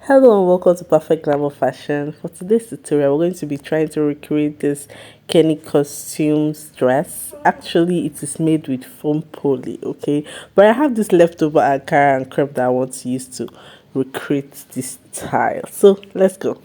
Hello and welcome to Perfect Glamour Fashion. For today's tutorial, we're going to be trying to recreate this Kenny costumes dress. Actually, it is made with foam poly, okay? But I have this leftover Ankara and crepe that I want to use to recreate this style. So let's go.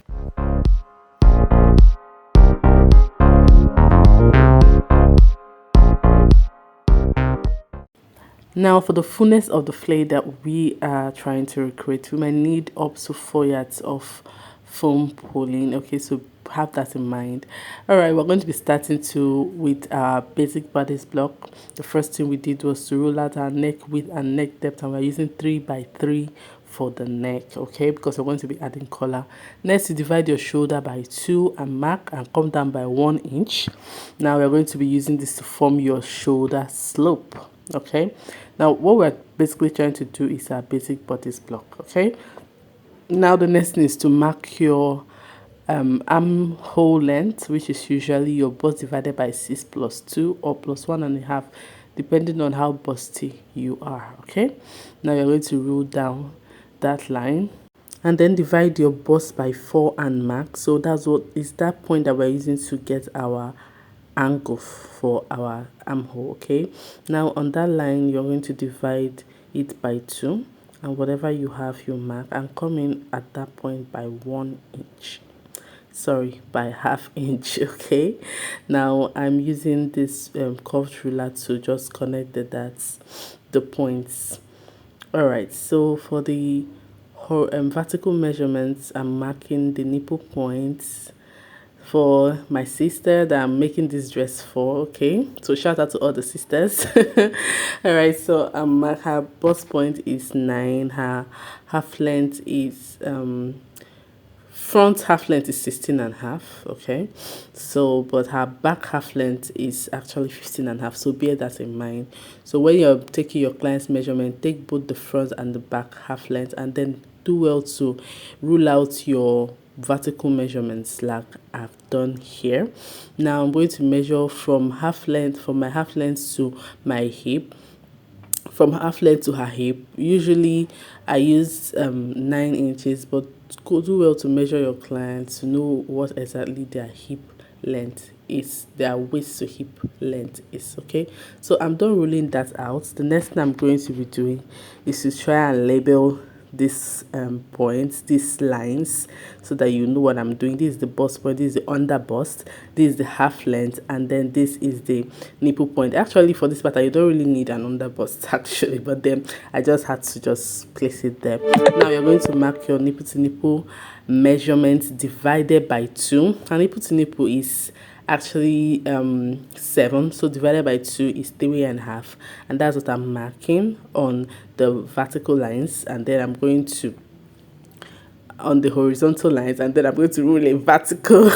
Now, for the fullness of the flare that we are trying to recreate, we might need up to 4 yards of foam pulling. Okay, so have that in mind. All right, we're going to be starting to with our basic bodice block. The first thing we did was to roll out our neck width and neck depth, and we're using 3 by 3 for the neck, okay, because we're going to be adding collar. Next, you divide your shoulder by 2 and mark and come down by 1 inch. Now we're going to be using this to form your shoulder slope. Okay, now what we're basically trying to do is our basic bodice block. Okay, now the next thing is to mark your armhole length, which is usually your bust divided by 6 plus 2 or plus 1.5, depending on how busty you are. Okay, now you're going to roll down that line and then divide your bust by 4 and mark. So that's what is that point that we're using to get our angle for our armhole. Okay, now on that line you're going to divide it by 2, and whatever you have you mark and come in at that point by 1 inch, sorry, by ½ inch. Okay, now I'm using this curved ruler to just connect the points. All right, so for the vertical measurements, I'm marking the nipple points for my sister that I'm making this dress for. Okay, so shout out to all the sisters. All right, so her bust point is 9, her half length is front half length is 16.5. Okay, so but her back half length is actually 15.5, so bear that in mind. So when you're taking your client's measurement, take both the front and the back half length, and then do well to rule out your vertical measurements like I've done here. Now I'm going to measure from my half length to my hip. From half length to her hip, usually I use 9 inches, but do well to measure your clients to know what exactly their hip length is, their waist to hip length is. Okay, so I'm done rolling that out. The next thing I'm going to be doing is to try and label these points, these lines, so that you know what I'm doing. This is the bust point, this is the under bust, this is the half length, and then this is the nipple point. Actually, for this pattern you don't really need an under bust actually, but then I just had to just place it there. Now you're going to mark your nipple to nipple measurement divided by 2, and nipple to nipple is actually 7, so divided by 2 is 3.5, and that's what I'm marking on the vertical lines. And then I'm going to on the horizontal lines, and then I'm going to rule a vertical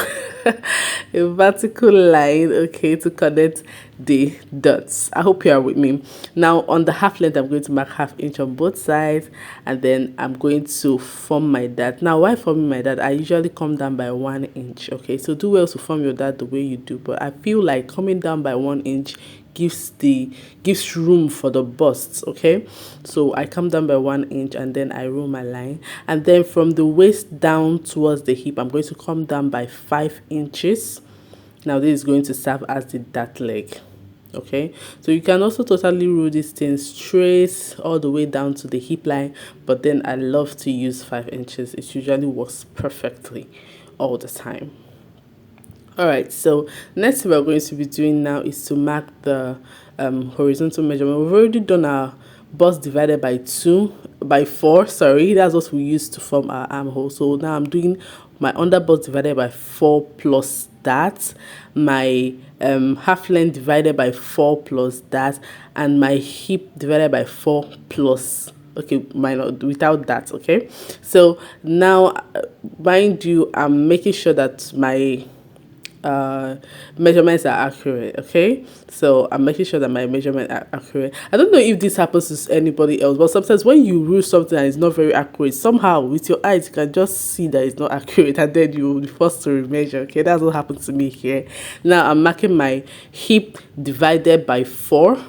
a vertical line, okay, to connect the dots. I hope you are with me. Now on the half length I'm going to mark ½ inch on both sides, and then I'm going to form my dart. Now while forming my dart, I usually come down by 1 inch. Okay, so do well to form your dart the way you do, but I feel like coming down by 1 inch gives room for the busts. Okay, so I come down by 1 inch and then I roll my line, and then from the waist down towards the hip I'm going to come down by 5 inches. Now this is going to serve as the dart leg. Okay, so you can also totally roll this thing straight all the way down to the hip line, but then I love to use 5 inches. It usually works perfectly all the time. All right, so next thing we're going to be doing now is to mark the horizontal measurement. We've already done our bust divided by 4, sorry, that's what we used to form our armhole. So now I'm doing my under bust divided by 4 plus that, my half length divided by 4 plus that, and my hip divided by 4 plus, okay, without that. Okay, so now mind you, I'm making sure that my measurements are accurate. Okay, so I'm making sure that my measurements are accurate. I don't know if this happens to anybody else, but sometimes when you rule something and it's not very accurate, somehow with your eyes you can just see that it's not accurate, and then you'll be forced to remeasure. Okay, that's what happened to me here. Now I'm marking my hip divided by 4,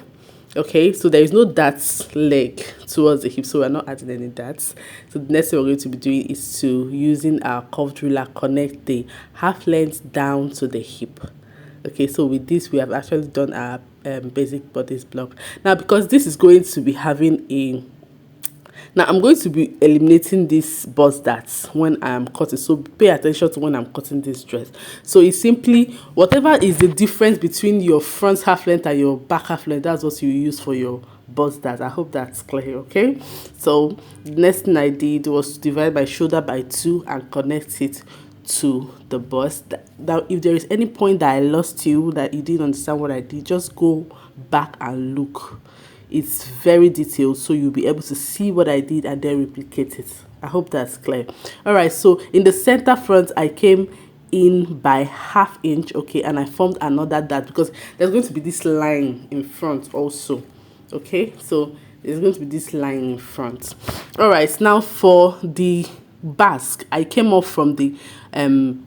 Okay, so there is no darts leg towards the hip, so we're not adding any darts. So the next thing we're going to be doing is to using our curved ruler connect the half length down to the hip. Okay, so with this we have actually done our basic bodice block. Now because this is going to be having a, now I'm going to be eliminating this bust darts when I'm cutting, so pay attention to when I'm cutting this dress. So it's simply whatever is the difference between your front half length and your back half length, that's what you use for your bust darts. I hope that's clear. Okay, so the next thing I did was to divide my shoulder by 2 and connect it to the bust. Now if there is any point that I lost you, that you didn't understand what I did, just go back and look. It's very detailed, so you'll be able to see what I did and then replicate it. I hope that's clear. All right, so in the center front I came in by ½ inch, okay, and I formed another dart because there's going to be this line in front also. Okay, so there's going to be this line in front. All right, now for the basque, I came off from the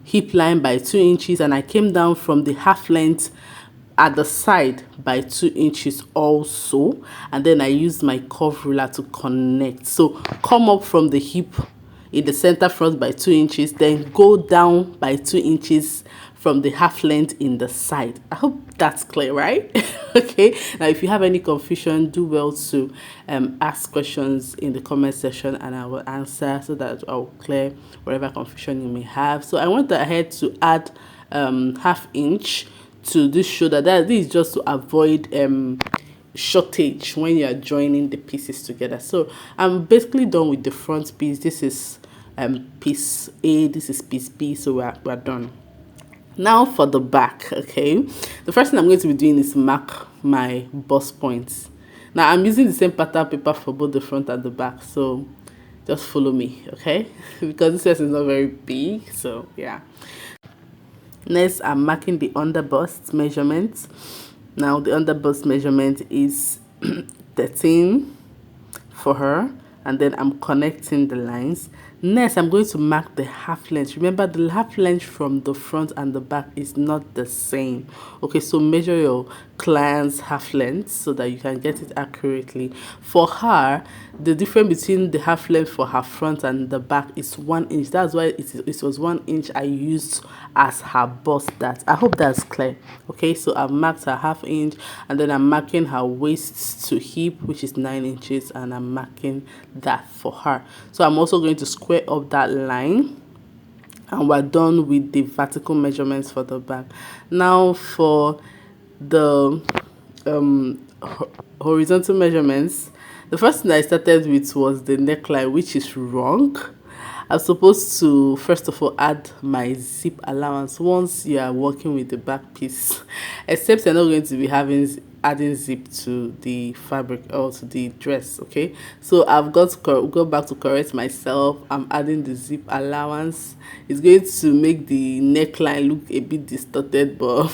hip line by 2 inches and I came down from the half length at the side by 2 inches also, and then I used my curve ruler to connect. So come up from the hip in the center front by 2 inches, then go down by 2 inches from the half length in the side. I hope that's clear, right? Okay, now if you have any confusion, do well to ask questions in the comment section and I will answer, so that I'll clear whatever confusion you may have. So I went ahead to add ½ inch to this shoulder. This is just to avoid shortage when you are joining the pieces together. So I'm basically done with the front piece. This is piece A, this is piece B, so we're done. Now for the back. Okay, the first thing I'm going to be doing is mark my bust points. Now I'm using the same pattern paper for both the front and the back, so just follow me, okay? Because this dress is not very big, so yeah. Next, I'm marking the under bust measurement. Now the under bust measurement is 13 for her, and then I'm connecting the lines. Next, I'm going to mark the half length. Remember, the half length from the front and the back is not the same. Okay, so measure your client's half length so that you can get it accurately. For her, the difference between the half length for her front and the back is 1 inch. That's why it was 1 inch I used as her bust dart. I hope that's clear. Okay, so I've marked her ½ inch, and then I'm marking her waist to hip, which is 9 inches, and I'm marking that for her. So I'm also going to square up that line, and we're done with the vertical measurements for the back. Now for the horizontal measurements, the first thing I started with was the neckline, which is wrong. I'm supposed to first of all add my zip allowance once you are working with the back piece, except you're not going to be adding zip to the fabric or to the dress. Okay, so I've got to go back to correct myself. I'm adding the zip allowance. It's going to make the neckline look a bit distorted, but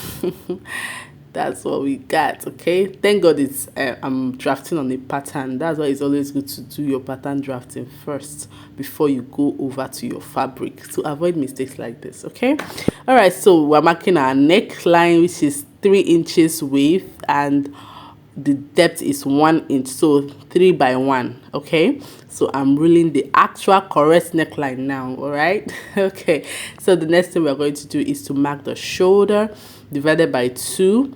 that's what we got. Okay, thank God it's I'm drafting on a pattern. That's why it's always good to do your pattern drafting first before you go over to your fabric, to avoid mistakes like this. Okay, all right, so we're marking our neckline, which is 3 inches width and the depth is 1 inch, so 3 by 1. Okay, so I'm ruling the actual correct neckline now. All right. Okay, so the next thing we're going to do is to mark the shoulder divided by 2,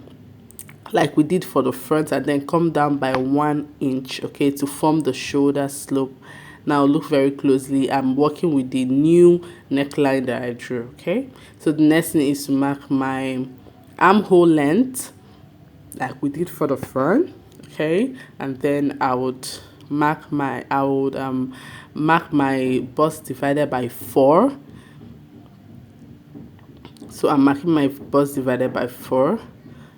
like we did for the front, and then come down by 1 inch, okay, to form the shoulder slope. Now look very closely. I'm working with the new neckline that I drew. Okay, so the next thing is to mark my armhole length like we did for the front. Okay, and then I would mark my bust divided by 4. So I'm marking my bust divided by 4,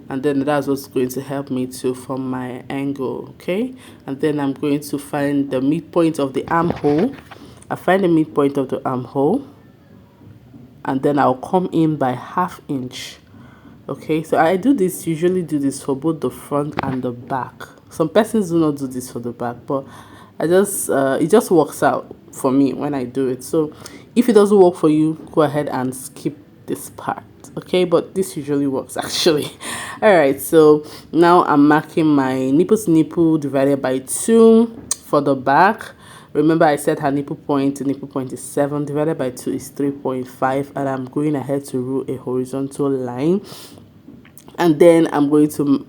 and then that's what's going to help me to form my angle. Okay, and then I'm going to find the midpoint of the armhole. I find the midpoint of the armhole, and then I'll come in by ½ inch. Okay, so I usually do this for both the front and the back. Some persons do not do this for the back, but it just works out for me when I do it. So if it doesn't work for you, go ahead and skip this part. Okay, but this usually works actually. All right, so now I'm marking my nipple to nipple divided by 2 for the back. Remember I said her nipple point, the nipple point is 7, divided by 2 is 3.5, and I'm going ahead to rule a horizontal line. And then I'm going to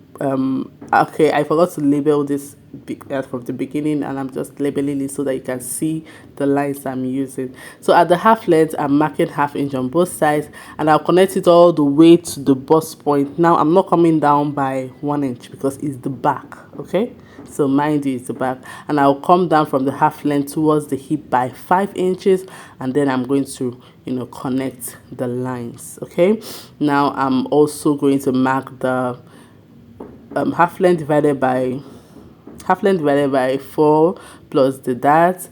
okay, I forgot to label this from the beginning, and I'm just labeling it so that you can see the lines I'm using. So at the half length, I'm marking ½ inch on both sides, and I'll connect it all the way to the bust point. Now I'm not coming down by 1 inch because it's the back, okay? So mind you, it's the back, and I'll come down from the half length towards the hip by 5 inches, and then I'm going to, you know, connect the lines. Okay, now I'm also going to mark the half length divided by 4 plus the dart,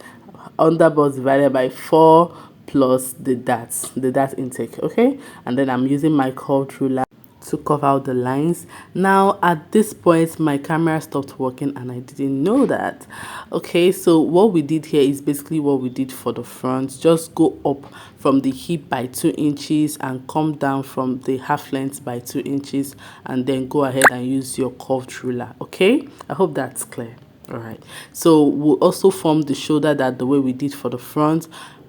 under bust divided by 4 plus the dart intake. Okay, and then I'm using my curved ruler to cover out the lines. Now at this point my camera stopped working and I didn't know that. Okay, so what we did here is basically what we did for the front. Just go up from the hip by 2 inches and come down from the half length by 2 inches, and then go ahead and use your curved ruler. Okay, I hope that's clear. All right, so we'll also form the shoulder that the way we did for the front.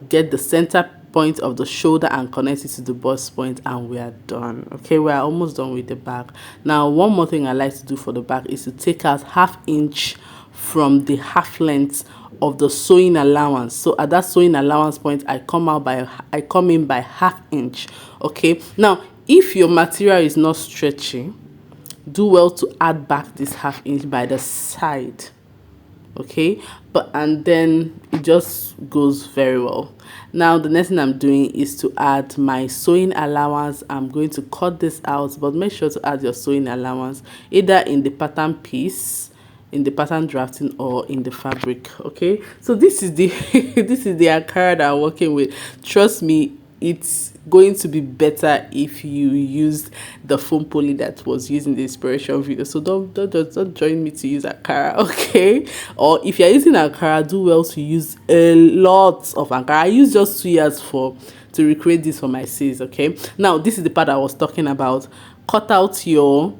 Get the center point of the shoulder and connect it to the bust point, and we are done. Okay, we are almost done with the back. Now one more thing I like to do for the back is to take out ½ inch from the half length of the sewing allowance. So at that sewing allowance point, I come in by ½ inch. Okay, now if your material is not stretchy, do well to add back this ½ inch by the side. Okay, and then it just goes very well. Now the next thing I'm doing is to add my sewing allowance. I'm going to cut this out, but make sure to add your sewing allowance either in the pattern piece, in the pattern drafting, or in the fabric. Okay, so this is the this is the Ankara that I'm working with. Trust me, it's going to be better if you used the foam poly that was used in the inspiration video. So don't join me to use Ankara, okay? Or if you're using Ankara, do well to use a lot of Ankara. I used just 2 years to recreate this for my sis. Okay, now this is the part I was talking about. Cut out your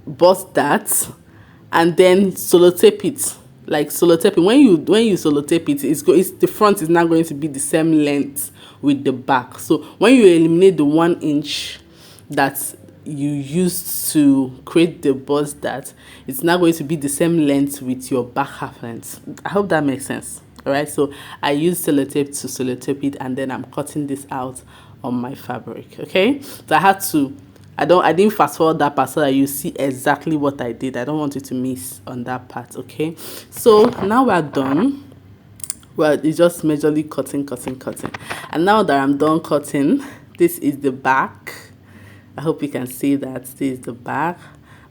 bust that, and then sellotape it. Like sellotaping, when you sellotape it, it's the front is now going to be the same length with the back. So when you eliminate the 1 inch that you used to create the bust that, it's now going to be the same length with your back half length. I hope that makes sense. All right, so I use sellotape to sellotape it, and then I'm cutting this out on my fabric. Okay, so I didn't fast forward that part so that you see exactly what I did. I don't want you to miss on that part. Okay, so now we're done. Well, it's just majorly cutting, and now that I'm done cutting, this is the back. I hope you can see that this is the back.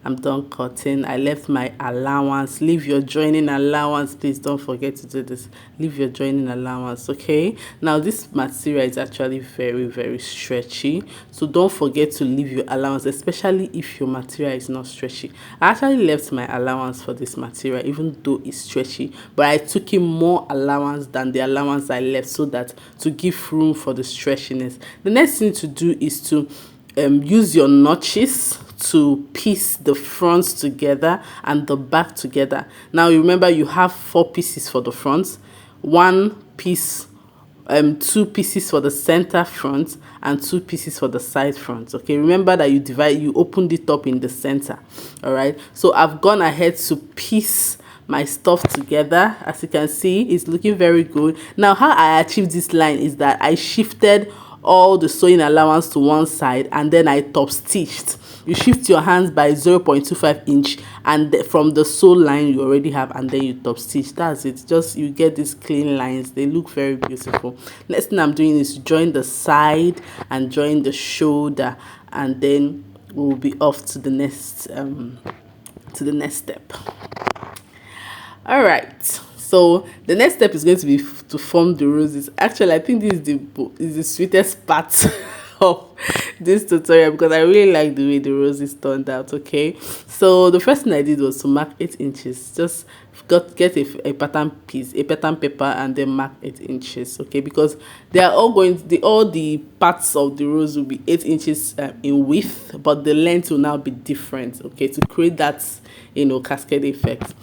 I'm done cutting. I left my allowance. Leave your joining allowance, please. Don't forget to do this. Leave your joining allowance. Okay, now this material is actually very, very stretchy, so don't forget to leave your allowance, especially if your material is not stretchy. I actually left my allowance for this material even though it's stretchy, but I took in more allowance than the allowance I left, so that to give room for the stretchiness. The next thing to do is to use your notches to piece the front together and the back together. Now you remember you have 4 pieces for the front, 1 piece, 2 pieces for the center front, and 2 pieces for the side front. Okay, remember that you opened it up in the center. All right, so I've gone ahead to piece my stuff together. As you can see, it's looking very good. Now how I achieved this line is that I shifted all the sewing allowance to one side, and then I top stitched. You shift your hands by 0.25 inch, and from the sew line you already have, and then you top stitch. That's it. Just you get these clean lines. They look very beautiful. Next thing I'm doing is join the side and join the shoulder, and then we'll be off to the next step. All right, so the next step is going to be to form the roses. Actually, I think this is the sweetest part of this tutorial because I really like the way the roses turned out. Okay, so the first thing I did was to mark 8 inches. Just get a pattern piece, a pattern paper, and then mark 8 inches. Okay, because they are all all the parts of the rose will be 8 inches in width, but the length will now be different. Okay, to create that cascade effect.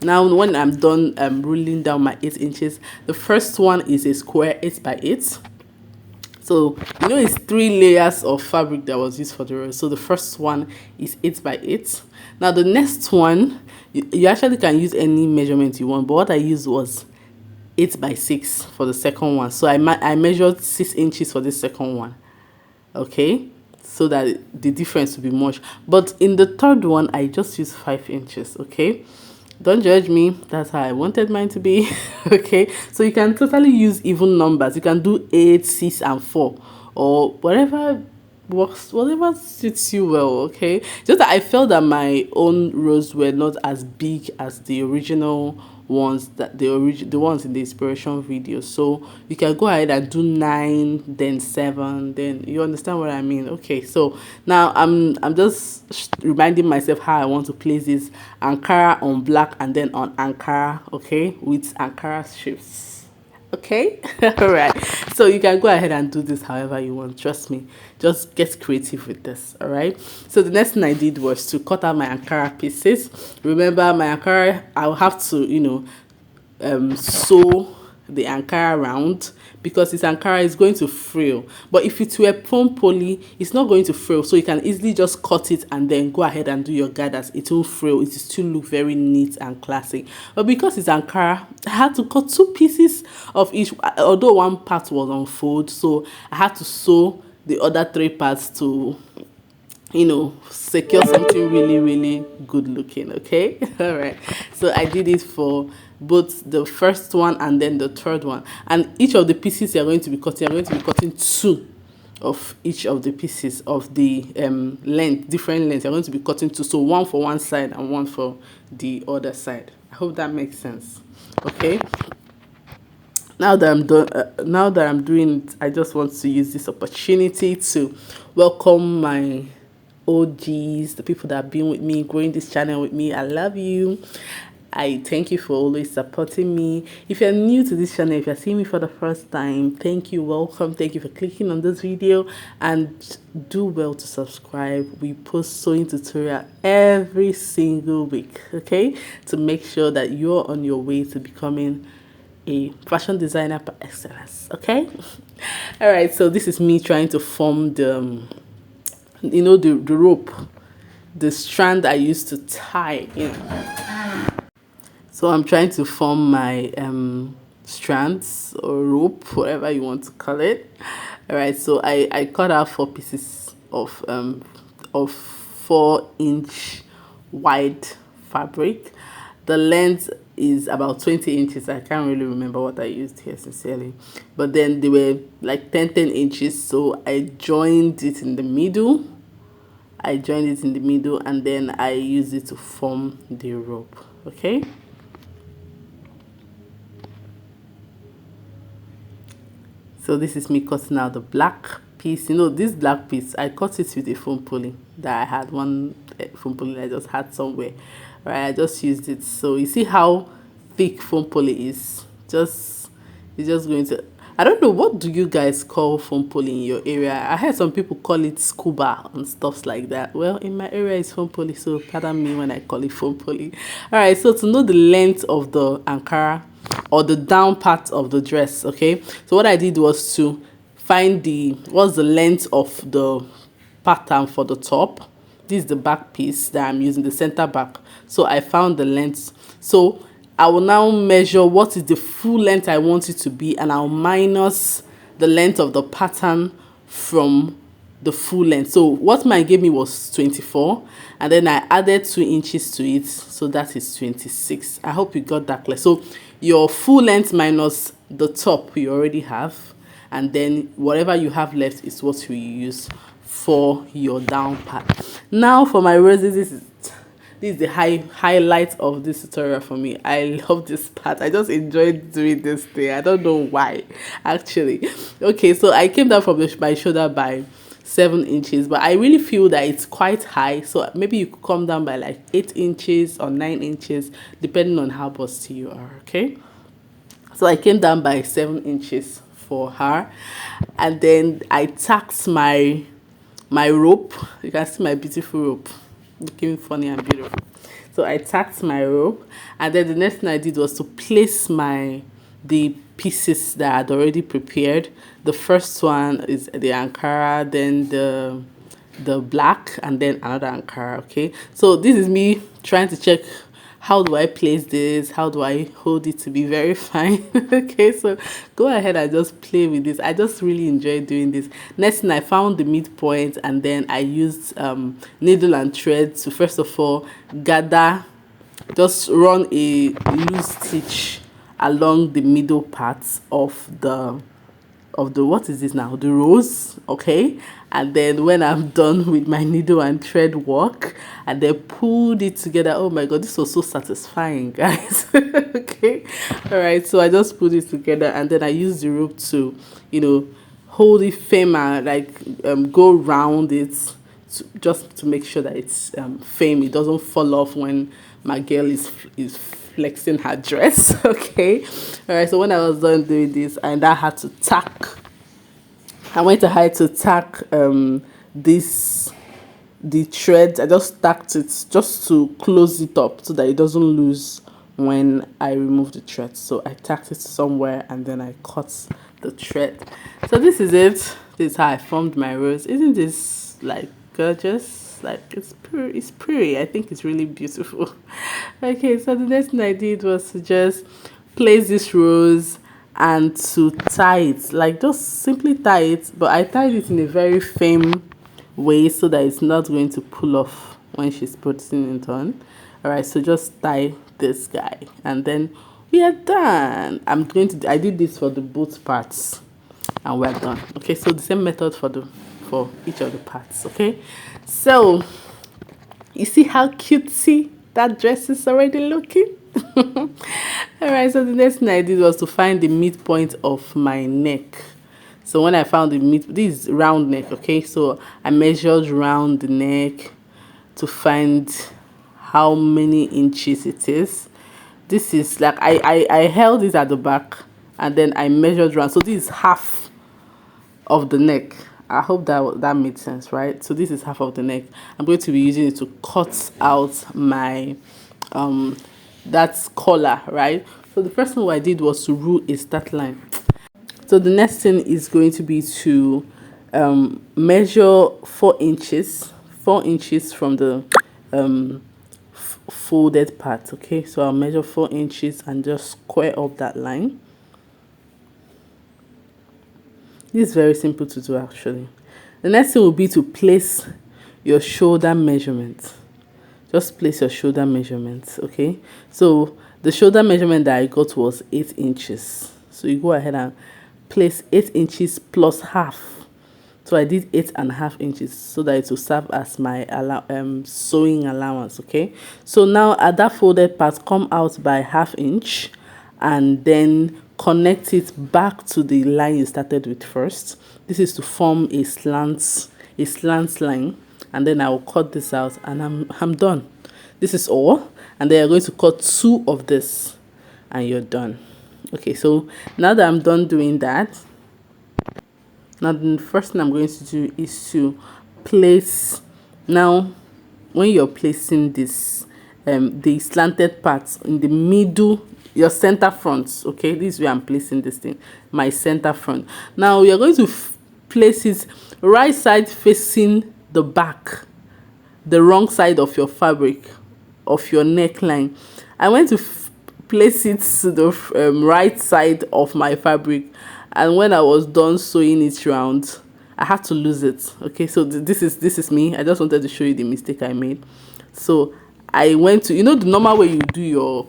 Now when I'm done ruling down my 8 inches, the first one is a square 8 by 8. So it's 3 layers of fabric that was used for the rose. So the first one is 8 by 8. Now the next one, you actually can use any measurement you want, but what I used was 8 by 6 for the second one. So I measured 6 inches for the second one. Okay, so that the difference will be much. But in the third one, I just used 5 inches. Okay, don't judge me, that's how I wanted mine to be. Okay, so you can totally use even numbers. You can do 8, 6, and 4, or whatever works, whatever suits you well. Okay, just that I felt that my own rows were not as big as the original ones, that the ones in the inspiration video. So you can go ahead and do 9, then 7, then you understand what I mean. Okay, so now I'm just reminding myself how I want to place this Ankara on black and then on Ankara. Okay, with Ankara strips. Okay, all right, so you can go ahead and do this however you want. Trust me, just get creative with this. All right, so the next thing I did was to cut out my Ankara pieces. Remember, my Ankara, I'll have to sew the Ankara round, because this Ankara is going to frill. But if it were foam poly, it's not going to frill, so you can easily just cut it and then go ahead and do your gathers. It won't frill, it will still look very neat and classic. But because it's Ankara, I had to cut 2 pieces of each, although one part was on fold, so I had to sew the other 3 parts to secure something really, really good looking. Okay, all right, so I did it for both the first one and then the third one, and each of the pieces you're going to be cutting 2 of each of the pieces of the different lengths. You're going to be cutting 2, so 1 for one side and 1 for the other side. I hope that makes sense. Okay, now that I'm done, now that I'm doing it, I just want to use this opportunity to welcome my OGs, the people that have been with me, growing this channel with me. I love you. I thank you for always supporting me. If you're new to this channel, if you're seeing me for the first time, thank you, welcome. Thank you for clicking on this video, and do well to subscribe. We post sewing tutorial every single week, okay, to make sure that you're on your way to becoming a fashion designer par excellence. Okay, all right, so this is me trying to form the the rope, the strand I used to tie So I'm trying to form my strands or rope, whatever you want to call it. All right, so I cut out 4 pieces of 4-inch wide fabric. The length is about 20 inches. I can't really remember what I used here, sincerely, but then they were like 10 inches, so I joined it in the middle. And then I used it to form the rope. Okay, so this is me cutting out the black piece. This black piece, I cut it with a foam pulley that I had, one foam pulley I just had somewhere. All right, I just used it. So you see how thick foam pulley is. It's just going to, I don't know, what do you guys call foam pulley in your area? I heard some people call it scuba and stuff like that. Well, in my area it's foam pulley, so pardon me when I call it foam pulley. All right, so to know the length of the Ankara or the down part of the dress, okay, so what I did was to find what's the length of the pattern for the top. This is the back piece that I'm using, the center back. So I found the length. So I will now measure what is the full length I want it to be, and I'll minus the length of the pattern from the full length. So what mine gave me was 24, and then I added 2 inches to it, so that is 26. I hope you got that clear. So your full length minus the top you already have, and then whatever you have left is what you use for your down part. Now for my roses, this is the highlight of this tutorial for me. I love this part. I just enjoyed doing this thing. I don't know why, actually. Okay, so I came down from my shoulder by 7 inches, but I really feel that it's quite high, so maybe you could come down by like 8 inches or 9 inches depending on how busty you are. Okay, so I came down by 7 inches for her, and then I tacked my rope. You can see my beautiful rope looking funny and beautiful. So I tacked my rope, and then the next thing I did was to place the pieces that I had already prepared. The first one is the Ankara, then the black, and then another Ankara. Okay, so this is me trying to check, how do I place this, how do I hold it to be very fine. Okay, so go ahead and just play with this. I just really enjoy doing this. Next thing, I found the midpoint, and then I used needle and thread to first of all gather, just run a loose stitch along the middle parts of the what is this now, the rose. Okay, and then when I'm done with my needle and thread work, and then pulled it together, oh my god, this was so satisfying, guys. Okay, all right, so I just put it together, and then I used the rope to, hold it firm, and like go round it just to make sure that it's firm, it doesn't fall off when my girl is flexing her dress. Okay, all right, so when I was done doing this, and I had to tack, I went ahead to tack the thread. I just tacked it just to close it up so that it doesn't lose when I remove the thread. So I tacked it somewhere, and then I cut the thread. So this is it. This is how I formed my rose. Isn't this like gorgeous? Like it's pretty. I think it's really beautiful. Okay, so the next thing I did was to just place this rose and to tie it, like just simply tie it, but I tied it in a very firm way so that it's not going to pull off when she's putting it on. All right, so just tie this guy, and then we are done. I did this for the both parts, and we're done. Okay, so the same method for each of the parts. Okay, so you see how cutesy that dress is already looking. All right, so the next thing I did was to find the midpoint of my neck. So when I found this is round neck. Okay, so I measured round the neck to find how many inches it is. This is like I held it at the back, and then I measured round, so this is half of the neck. I hope that made sense, right? So this is half of the neck. I'm going to be using it to cut out my that's collar, right? So the first thing what I did was to rule a start line. So the next thing is going to be to measure 4 inches from the folded part. Okay, so I'll measure 4 inches and just square up that line. This is very simple to do, actually. The next thing will be to place your shoulder measurement. Just place your shoulder measurements. Okay, so the shoulder measurement that I got was 8 inches. So you go ahead and place 8 inches plus half. So I did 8.5 inches so that it will serve as my sewing allowance. Okay, so now at that folded part, come out by ½ inch, and then connect it back to the line you started with first. This is to form a slant line, and then I will cut this out, and I'm done. This is all, and then you're going to cut 2 of this, and you're done. Okay, so now that I'm done doing that, now the first thing I'm going to do is to place. Now when you're placing this the slanted parts in the middle, your center front. Okay, this is where I'm placing this thing, my center front. Now you're going to place it right side facing the back, the wrong side of your fabric of your neckline. I went to place it to the right side of my fabric, and when I was done sewing it round, I had to lose it. Okay, so this is me. I just wanted to show you the mistake I made. So I went to, the normal way you do your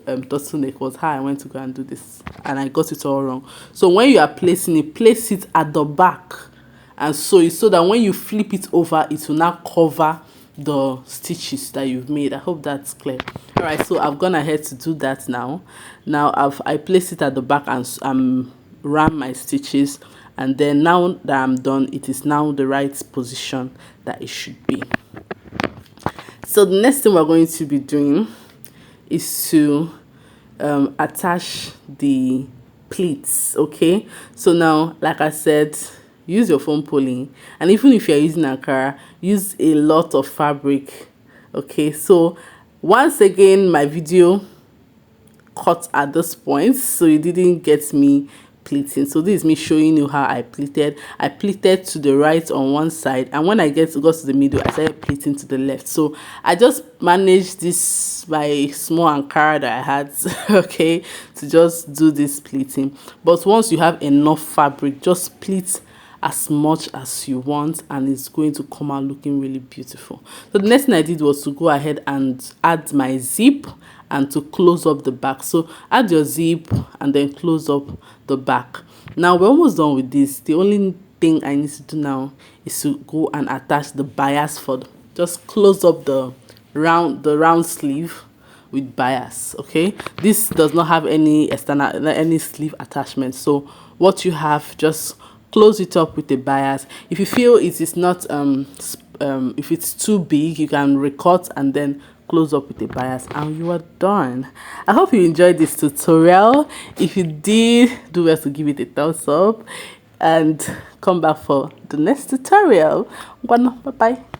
turtleneck was how I went to go and do this, and I got it all wrong. So when you are placing it, place it at the back and sew it so that when you flip it over, it will now cover the stitches that you've made. I hope that's clear. All right, so I've gone ahead to do that now. I place it at the back and ram my stitches, and then now that I'm done, it is now the right position that it should be. So the next thing we're going to be doing is to attach the pleats. Okay, so now, like I said, use your foam pulling, and even if you're using Ankara, use a lot of fabric. Okay, so once again, my video cut at this point, so you didn't get me pleating. So this is me showing you how I pleated. I pleated to the right on one side, and when I got to the middle, I started pleating to the left. So I just managed this by small Ankara that I had okay, to just do this pleating. But once you have enough fabric, just pleat as much as you want, and it's going to come out looking really beautiful. So the next thing I did was to go ahead and add my zip and to close up the back. So add your zip and then close up the back. Now we're almost done with this. The only thing I need to do now is to go and attach the bias for just close up the round sleeve with bias. Okay, this does not have any external sleeve attachment, so what you have, just close it up with a bias. If you feel it is not if it's too big, you can recut and then close up with a bias, and you are done. I hope you enjoyed this tutorial. If you did, do well to give it a thumbs up and come back for the next tutorial. Bye bye.